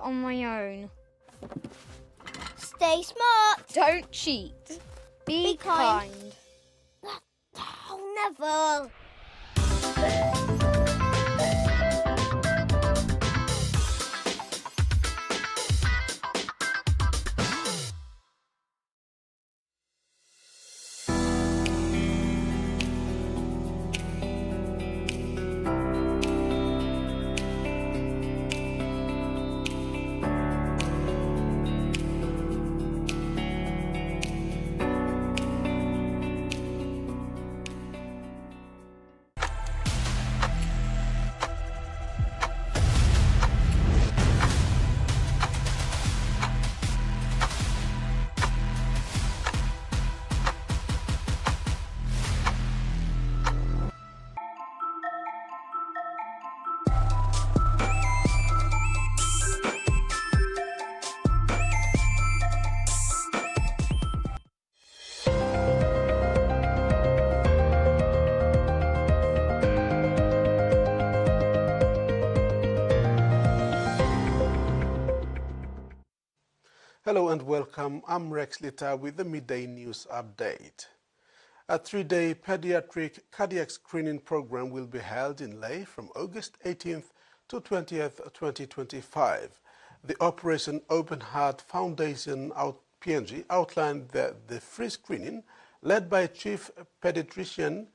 on my own. Stay smart. Don't cheat. Be kind. Oh, never. Hello and welcome. I'm Rex Litter with the Midday News Update. A 3-day pediatric cardiac screening program will be held in Leh from August 18th to 20th, 2025. The Operation Open Heart Foundation PNG outlined that the free screening, led by Chief Pediatrician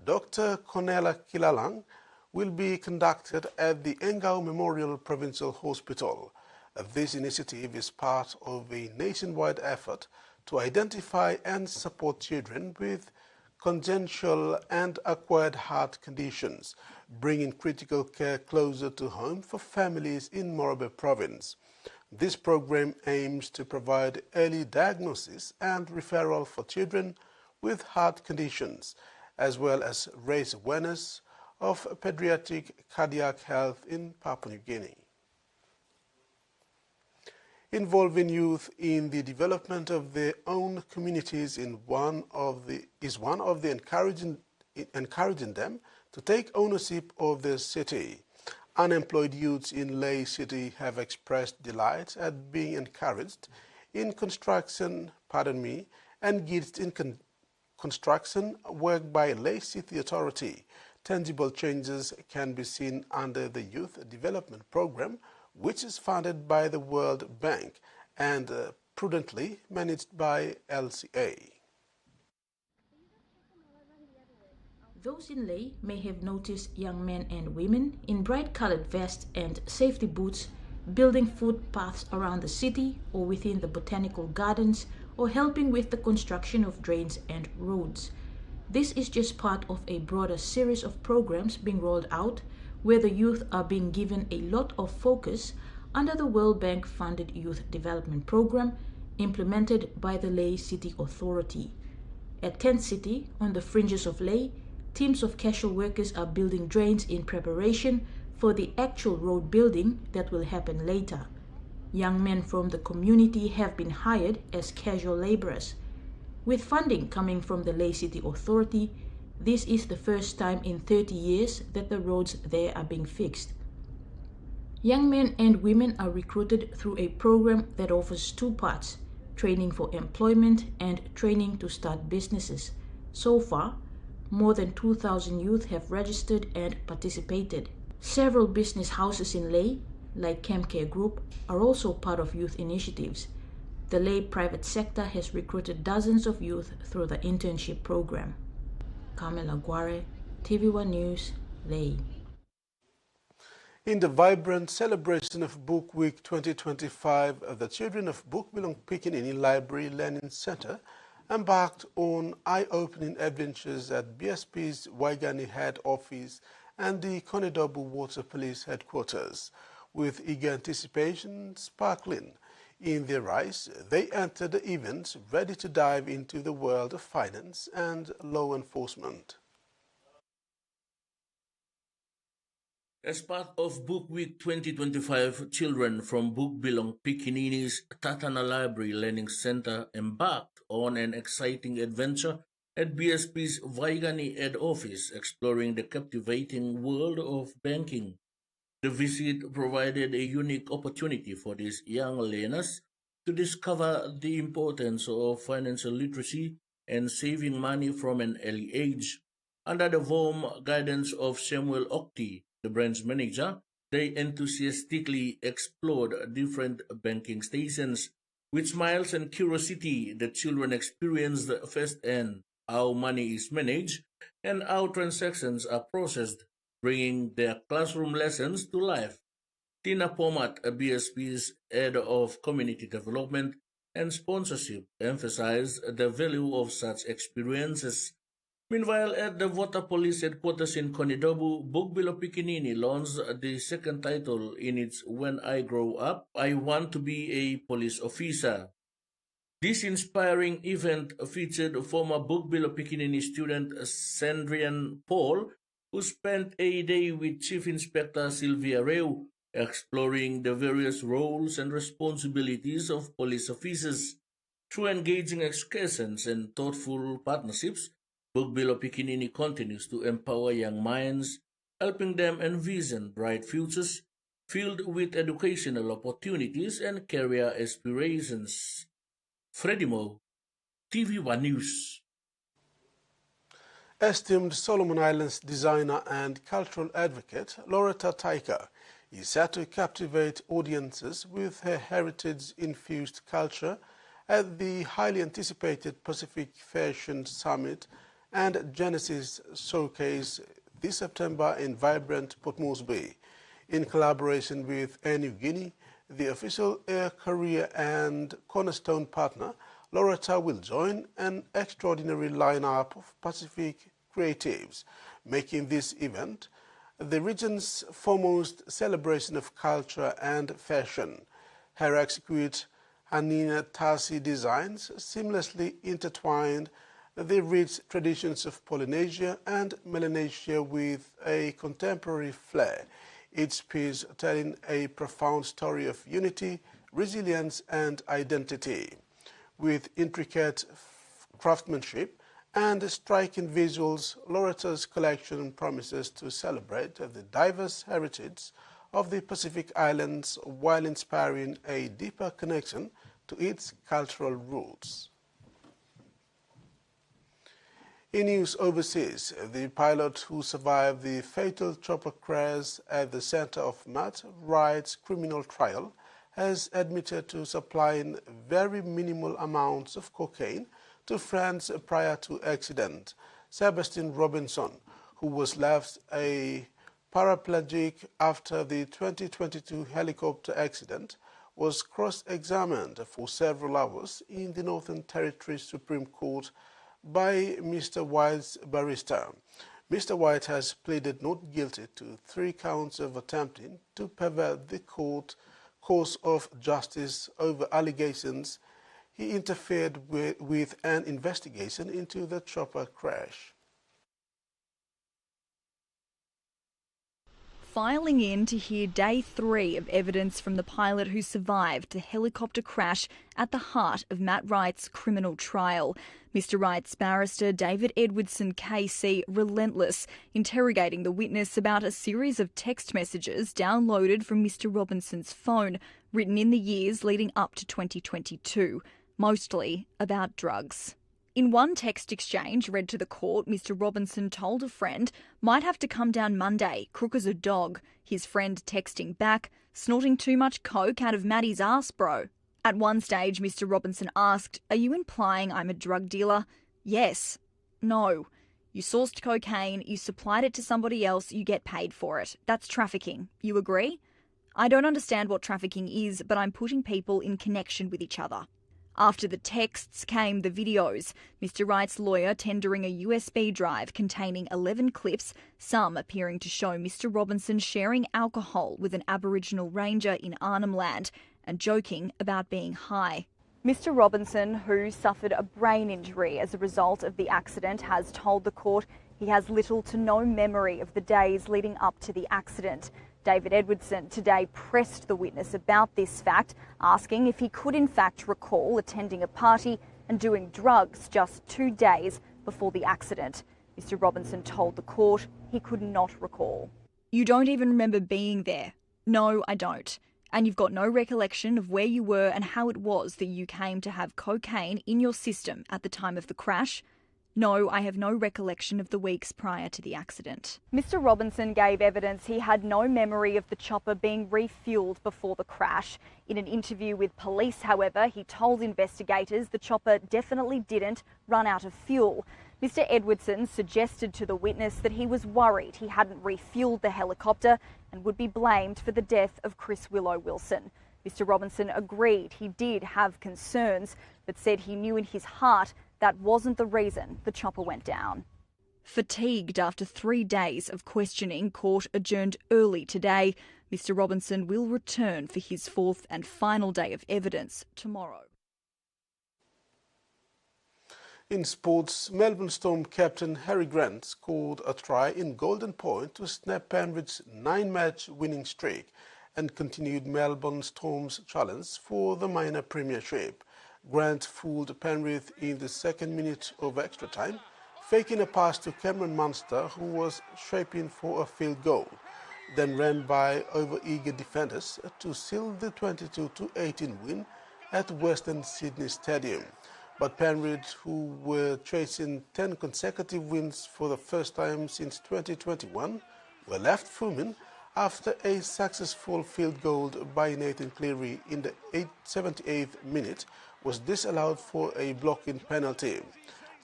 Dr. Cornelia Kilalang, will be conducted at the Engau Memorial Provincial Hospital. This initiative is part of a nationwide effort to identify and support children with congenital and acquired heart conditions, bringing critical care closer to home for families in Morobe Province. This program aims to provide early diagnosis and referral for children with heart conditions, as well as raise awareness of pediatric cardiac health in Papua New Guinea. Involving youth in the development of their own communities is one of the encouraging them to take ownership of their city. Unemployed youths in Leh City have expressed delight at being encouraged in engaged in construction work by Leh City Authority. Tangible changes can be seen under the Youth Development Program, which is funded by the World Bank and prudently managed by LCA. Those in Leh may have noticed young men and women in bright-colored vests and safety boots building footpaths around the city or within the botanical gardens or helping with the construction of drains and roads. This is just part of a broader series of programs being rolled out where the youth are being given a lot of focus under the World Bank-funded Youth Development Program implemented by the Leh City Authority. At Tent City, on the fringes of Leh, teams of casual workers are building drains in preparation for the actual road building that will happen later. Young men from the community have been hired as casual laborers. With funding coming from the Leh City Authority, this is the first time in 30 years that the roads there are being fixed. Young men and women are recruited through a program that offers two parts, training for employment and training to start businesses. So far, more than 2,000 youth have registered and participated. Several business houses in Leh, like Camcare Group, are also part of youth initiatives. The Leh private sector has recruited dozens of youth through the internship program. Carmela Guare, TVWAN News, Leh. In the vibrant celebration of Book Week 2025, the children of Book Belong Pikinini Library Learning Center embarked on eye-opening adventures at BSP's Waigani head office and the Konedobu Water Police headquarters. With eager anticipation sparkling in their eyes, they entered the event ready to dive into the world of finance and law enforcement. As part of Book Week 2025, children from Book Belong Pikinini's Tatana Library Learning Center embarked on an exciting adventure at BSP's Waigani head office, exploring the captivating world of banking. The visit provided a unique opportunity for these young learners to discover the importance of financial literacy and saving money from an early age. Under the warm guidance of Samuel Okti, the branch manager, they enthusiastically explored different banking stations. With smiles and curiosity, the children experienced firsthand how money is managed and how transactions are processed, bringing their classroom lessons to life. Tina Pomat, a BSP's head of community development and sponsorship, emphasized the value of such experiences. Meanwhile, at the Water Police headquarters in Konidobu, Bugbilo Pikinini launched the second title in its When I Grow Up, I Want to Be a Police Officer. This inspiring event featured former Bugbilo Pikinini student Sandrian Paul, who spent a day with Chief Inspector Sylvia Reu, exploring the various roles and responsibilities of police officers. Through engaging excursions and thoughtful partnerships, Bugbilo Pikinini continues to empower young minds, helping them envision bright futures filled with educational opportunities and career aspirations. Freddie Mo, TV1 News. Esteemed Solomon Islands designer and cultural advocate Loretta Taika is set to captivate audiences with her heritage-infused culture at the highly anticipated Pacific Fashion Summit and Genesis Showcase this September in vibrant Port Moresby. In collaboration with Air Niugini, the official air carrier and cornerstone partner, Loretta will join an extraordinary lineup of Pacific creatives, making this event the region's foremost celebration of culture and fashion. Her exquisite Hanina Tasi designs seamlessly intertwined the rich traditions of Polynesia and Melanesia with a contemporary flair, each piece telling a profound story of unity, resilience, and identity. With intricate craftsmanship and striking visuals, Loretta's collection promises to celebrate the diverse heritage of the Pacific Islands while inspiring a deeper connection to its cultural roots. In news overseas, the pilot who survived the fatal chopper crash at the center of Matt Wright's criminal trial has admitted to supplying very minimal amounts of cocaine to friends prior to accident. Sebastian Robinson, who was left a paraplegic after the 2022 helicopter accident, was cross-examined for several hours in the Northern Territory Supreme Court by Mr. White's barrister. Mr. White has pleaded not guilty to 3 counts of attempting to pervert the course of justice over allegations he interfered with an investigation into the chopper crash. Filing in to hear day 3 of evidence from the pilot who survived the helicopter crash at the heart of Matt Wright's criminal trial. Mr. Wright's barrister, David Edwardson KC, relentless, interrogating the witness about a series of text messages downloaded from Mr. Robinson's phone, written in the years leading up to 2022, mostly about drugs. In one text exchange read to the court, Mr. Robinson told a friend might have to come down Monday, crook as a dog. His friend texting back, snorting too much coke out of Maddie's ass, bro. At one stage, Mr. Robinson asked, "Are you implying I'm a drug dealer?" "Yes." "No. You sourced cocaine, you supplied it to somebody else, you get paid for it. That's trafficking. You agree?" "I don't understand what trafficking is, but I'm putting people in connection with each other." After the texts came the videos, Mr. Wright's lawyer tendering a USB drive containing 11 clips, some appearing to show Mr. Robinson sharing alcohol with an Aboriginal ranger in Arnhem Land and joking about being high. Mr. Robinson, who suffered a brain injury as a result of the accident, has told the court he has little to no memory of the days leading up to the accident. David Edwardson today pressed the witness about this fact, asking if he could in fact recall attending a party and doing drugs just 2 days before the accident. Mr. Robinson told the court he could not recall. "You don't even remember being there. No, I don't. And you've got no recollection of where you were and how it was that you came to have cocaine in your system at the time of the crash? No, I have no recollection of the weeks prior to the accident. Mr. Robinson gave evidence he had no memory of the chopper being refuelled before the crash. In an interview with police, however, he told investigators the chopper definitely didn't run out of fuel. Mr. Edwardson suggested to the witness that he was worried he hadn't refuelled the helicopter and would be blamed for the death of Chris Willow Wilson. Mr. Robinson agreed he did have concerns, but said he knew in his heart that wasn't the reason the chopper went down. Fatigued after 3 days of questioning, court adjourned early today. Mr. Robinson will return for his fourth and final day of evidence tomorrow. In sports, Melbourne Storm captain Harry Grant scored a try in Golden Point to snap Penrith's 9-match winning streak and continued Melbourne Storm's challenge for the minor premiership. Grant fooled Penrith in the second minute of extra time, faking a pass to Cameron Munster, who was shaping for a field goal, then ran by over-eager defenders to seal the 22-18 win at Western Sydney Stadium. But Penrith, who were chasing 10 consecutive wins for the first time since 2021, were left fuming after a successful field goal by Nathan Cleary in the 78th minute was disallowed for a blocking penalty.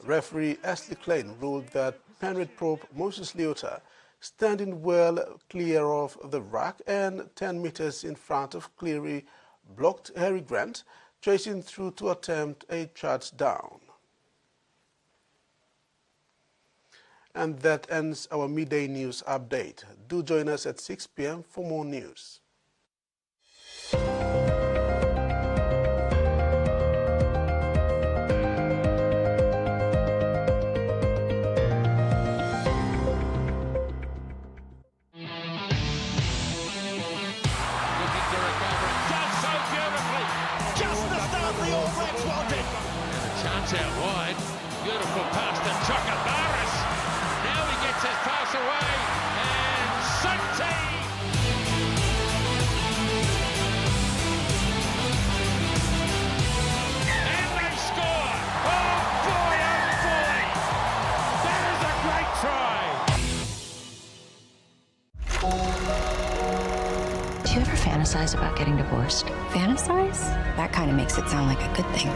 Referee Ashley Klein ruled that Penrith prop Moses Leota, standing well clear of the ruck and 10 metres in front of Cleary, blocked Harry Grant, chasing through to attempt a charge down. And that ends our midday news update. Do join us at 6 p.m. for more news. Out wide, beautiful pass to Chakabaris. Now he gets his pass away, and Santi. And they score. Oh boy, that is a great try. Do you ever fantasize about getting divorced? Fantasize? That kind of makes it sound like a good thing.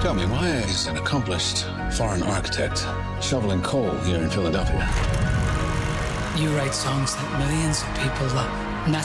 Tell me, why is an accomplished foreign architect shoveling coal here in Philadelphia? You write songs that millions of people love, and that's